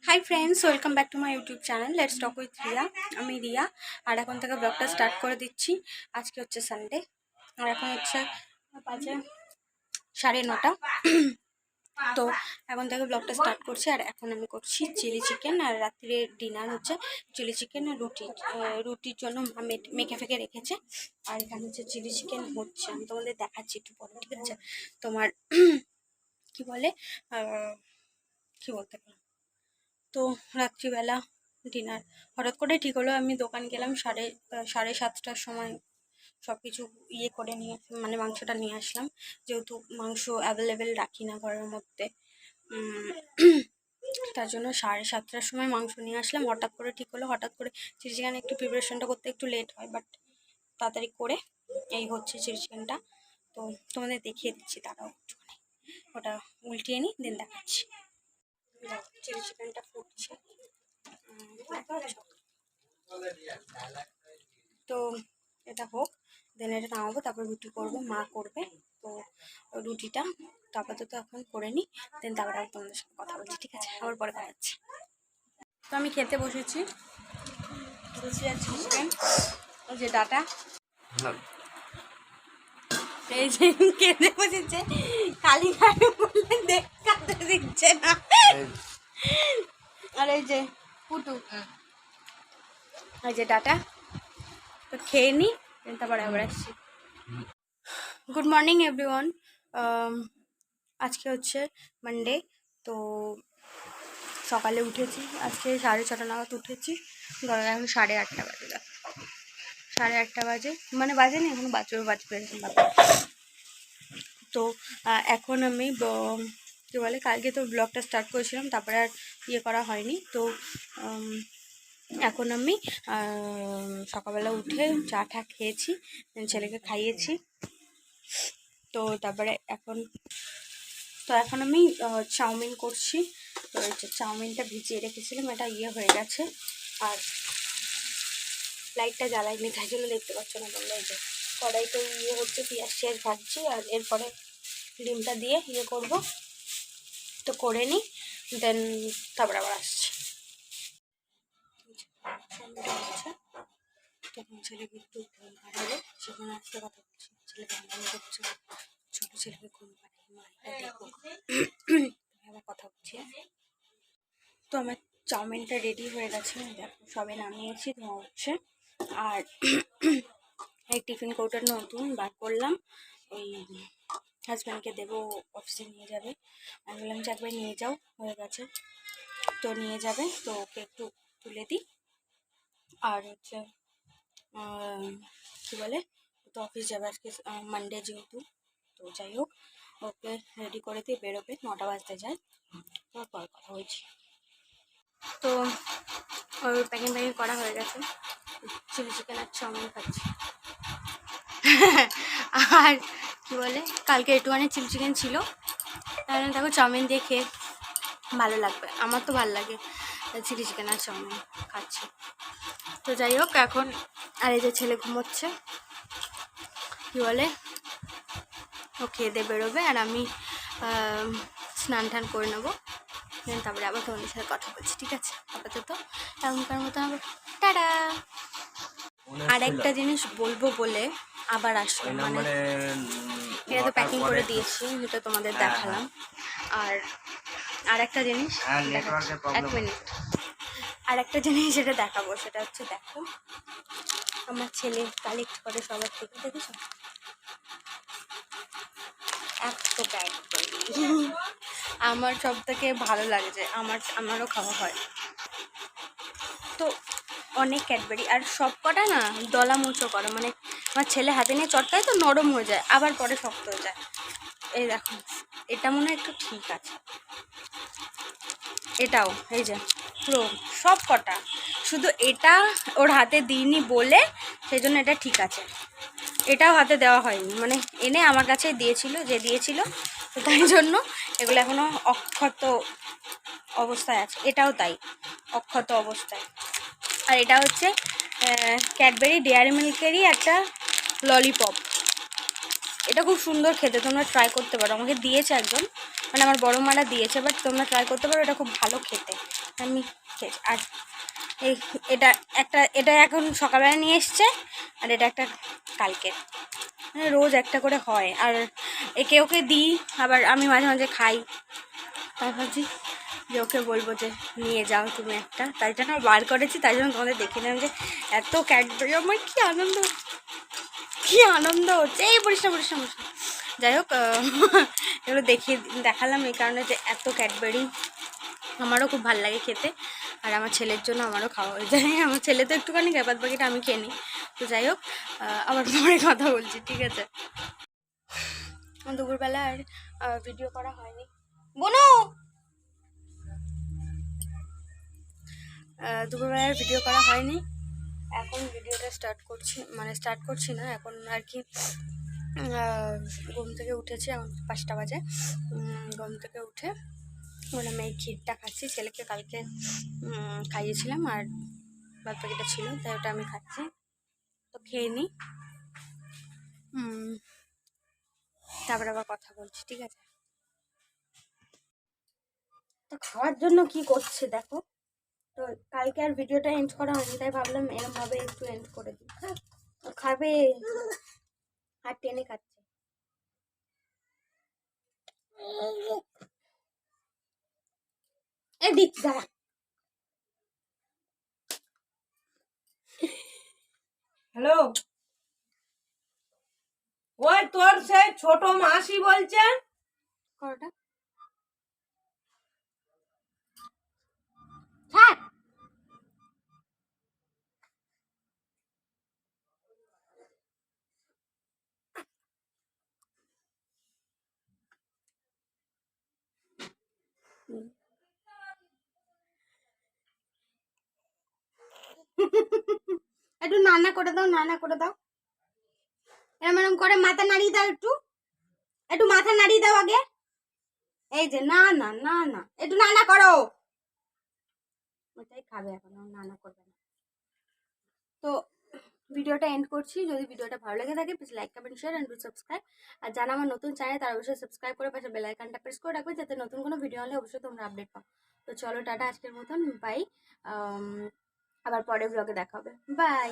Hi friends, welcome back to my YouTube channel let's talk with Riya. আমি রিয়া, আর এখন থেকে ব্লগটা স্টার্ট করে দিচ্ছি। আজকে হচ্ছে সানডে, আর এখন হচ্ছে বাজে 9:30। তো এখন থেকে ব্লগটা স্টার্ট করছি। আর এখন আমি করছি চিলি চিকেন, আর রাত্রে ডিনার হচ্ছে চিলি চিকেন আর রুটির জন্য মেখে ফেকে রেখেছে। আর এখানে হচ্ছে চিলি চিকেন হচ্ছে, আমি তোমাদের দেখাচ্ছি একটু পরে, ঠিক আছে? তোমার কি বলে কি বলতে পারো, তো রাত্রিবেলা ডিনার হঠাৎ করে ঠিক হলো। আমি দোকান গেলাম 7:30টার সময়, সব কিছু ইয়ে করে নিয়ে মানে মাংসটা নিয়ে আসলাম, যেহেতু মাংস অ্যাভেলেবেল রাখি না ঘরের মধ্যে। তার জন্য 7:30টার সময় মাংস নিয়ে আসলাম। হঠাৎ করে ঠিক হলো, হঠাৎ করে চিলি চিকেন একটু প্রিপারেশনটা করতে একটু লেট হয়, বাট তাড়াতাড়ি করে এই হচ্ছে চিলি চিকেনটা। তো তোমাদের দেখিয়ে দিচ্ছি, তারাও একটুখানি ওটা উল্টিয়ে নিই, দেন দেখাচ্ছি। চিলি চিকেনটা ফুটছে, তো এটা হোক, দেন এটা নামাবো, তারপর রুটি করবো, মা করবে। তো রুটিটা আপাতত এখন করে নিই, দেন তারপরে আবার তোমাদের সাথে কথা বলছি, ঠিক আছে? আবার পরে কথা হচ্ছে। তো আমি খেতে বসেছি, রুটি আর চিকেন। ওই যে ডাটা, এই যে খেতে বসেছে, কালী গাড়ি বললে দেখাতে দিচ্ছে না। আর এই যে পুটু, এই যে ডাটা। তো খেয়ে নিই, তারপরে আবার আসছি। Good morning everyone. আজকে হচ্ছে মানডে। তো সকালে উঠেছি, আজকে 6:30 নাগাদ উঠেছি। এখন 8:30 বাজে, 8:30 বাজে, মানে বাজেনি এখন, বাজবে এরকম ব্যাপার। তো এখন আমি কী বলে, কালকে তো ব্লগটা স্টার্ট করেছিলাম, তারপরে আর ইয়ে করা হয়নি। তো এখন আমি সকালবেলা উঠে চা টা খেয়েছি, ছেলেকে খাইয়েছি। তো তারপরে এখন আমি চাউমিন করছি। তো এই যে চাউমিনটা ভিজিয়ে রেখেছিলাম, এটা ইয়ে হয়ে গেছে। আর লাইটটা জ্বালাইনি, তাই জন্য দেখতে পাচ্ছ না তোমরা। এই যে কড়াইতে ইয়ে হচ্ছে, পেঁয়াজ ভাজছি, আর এরপরে ডিমটা দিয়ে ইয়ে করব। তো করে নিই, দেন তারপরে আবার আসছি। তখন ছেলেকে একটু ঘুম পাড়াবো, সেখানে আসতে কথা বলছি। ছেলেকে ঘুম করছে, ছোটো ছেলেকে ঘুম পাড়াই, মাইটা দেখো আবার কথা বলছি। তো আমার চাউমিনটা রেডি হয়ে গেছে, দেখো সবে নামিয়েছি, ধোঁয়া হচ্ছে। আর এই টিফিন কৌটার নতুন বার করলাম, ওই হাজব্যান্ডকে দেবো, অফিসে নিয়ে যাবে। আমি বললাম যে একবার নিয়ে যাও, হয়ে গেছে। তো নিয়ে যাবে, তো ওকে একটু তুলে দিই। আর হচ্ছে কী বলে, তো অফিস যাবে আজকে মানডে যেহেতু। তো যাই হোক, ওকে রেডি করে দিয়ে বেরোবে, 9টা বাজতে যায়। তারপর কথা বলছি। তো ওর প্যাকিং করা হয়ে গেছে, চিলি চিকেন আর চাউমিন খাচ্ছি। আর কী বলে, কালকে একটুখানি চিলি চিকেন ছিল, তাহলে দেখো চাউমিন দিয়ে খেয়ে ভালো লাগবে, আমার তো ভালো লাগে চিলি চিকেন আর চাউমিন খাচ্ছি। তো যাই হোক, এখন আর এই যে ছেলে ঘুমোচ্ছে, কী বলে, ও খেয়ে দিয়ে বেরোবে, আর আমি স্নান টান করে নেবো, তারপরে আবার তোমাদের সাথে কথা বলছি, ঠিক আছে? আপাতত এখনকার মতো আবার টাটা। আর একটা জিনিস বলবো বলে আবার আসলাম, মানে এটা তো প্যাকিং করে দিয়েছি, যেটা তোমাদের দেখালাম। আর একটা জিনিস, এক মিনিট, আর একটা জিনিস যেটা দেখাবো, সেটা হচ্ছে, দেখো আমার ছেলে কালেক্ট করে সবার থেকে, দেখেছো? এত ব্যাগ আমার সব থেকে ভালো লাগছে, আমারও খাওয়া হয়। তো অনেক ক্যাডবেরি, আর সব কটা না দলা মুচো করা, মানে আমার ছেলে হাতে নিয়ে চটকায় তো নরম হয়ে যায়, আবার পরে শক্ত হয়ে যায়। এই দেখো, এটা মনে হয় একটু ঠিক আছে, এটাও এই যে পুরো সব কটা, শুধু এটা ওর হাতে দিইনি বলে সেই জন্য এটা ঠিক আছে। এটাও হাতে দেওয়া হয়নি, মানে এনে আমার কাছে দিয়েছিল, তো তাই জন্য এগুলো এখনও অক্ষত অবস্থায় আছে। এটাও তাই, অক্ষত অবস্থায়। আর এটা হচ্ছে ক্যাডবেরি ডেয়ারি মিল্কেরই একটা ললিপপ, এটা খুব সুন্দর খেতে, তোমরা ট্রাই করতে পারো, আমাকে দিয়েছে একজন, মানে আমার বড় মারা দিয়েছে, বাট তোমরা ট্রাই করতে পারো, এটা খুব ভালো খেতে। আমি খেয়েছি। আর এই এটা এখন সকালবেলা নিয়ে এসছে, আর এটা একটা কালকে, মানে রোজ একটা করে হয়। আর একে ওকে দিই, আবার আমি মাঝে মাঝে খাই। তাই ভাবছি যে ওকে বলবো যে নিয়ে যাও তুমি একটা, তাই জন্য বার করেছি, তাই জন্য তোমাদের দেখে নিলাম যে এত ক্যাডবেরি, আমার কি আনন্দ হচ্ছে। এই পরিষ্কার পরিষ্কার পরিষ্কার। যাই হোক, এগুলো দেখালাম এই কারণে যে এত ক্যাডবেরি আমারও খুব ভালো লাগে খেতে, আর আমার ছেলের জন্য আমারও খাওয়া হয়ে যায়। আমার ছেলে তো একটুখানি খায়, বাদ বাকিটা আমি খেয়ে নিই। তো যাই হোক, আবার পরে কথা বলছি, ঠিক আছে? দুপুরবেলা আর ভিডিও করা হয়নি। বোনো, দুপুরবেলার ভিডিও করা হয়নি, এখন ভিডিওটা স্টার্ট করছি না এখন আর কি। ঘুম থেকে উঠেছি, এখন 5টা বাজে। ঘুম থেকে উঠে ওরা মেয়ে ক্ষীরটা খাচ্ছি, ছেলেকে কালকে খাইয়েছিলাম, আর বাদ বাকিটা ছিল, তাই ওটা আমি খাচ্ছি। তো খেয়ে নিই, তারপর আবার কথা বলছি, ঠিক আছে? তো খাওয়ার জন্য কি করছে দেখো। তো কালকে আর ভিডিওটা এন্ড করা হয়নি, তাই ভাবলাম এরমভাবে একটু এন্ড করে দিই। খাবে আর টেনে খাচ্ছে। এদিক দাঁড়া। হ্যালো, ওই তোর সেই ছোট মাসি বলছেন। করোটা থাক। একটু নানা করে দাও, নানা করে দাও, এরম এরম করে মাথা নাড়িয়ে দাও, একটু একটু মাথা নাড়িয়ে দাও আগে। এই যে না না না না, একটু নানা করো। ওটাই খাবে এখন, নানা করবে না। তো ভিডিওটা এন্ড করছি। যদি ভিডিওটা ভালো লেগে থাকে please like comment share and do subscribe. আর যারা আমার নতুন চ্যানেল তারা অবশ্যই সাবস্ক্রাইব করে পাশে বেল আইকনটা প্রেস করে রাখবে, যাতে নতুন কোনো ভিডিও হলে অবশ্যই তোমরা আপডেট পাও। তো চলো টাটা, আজকের মতন বাই। আবার পরের ব্লগে দেখা হবে, বাই।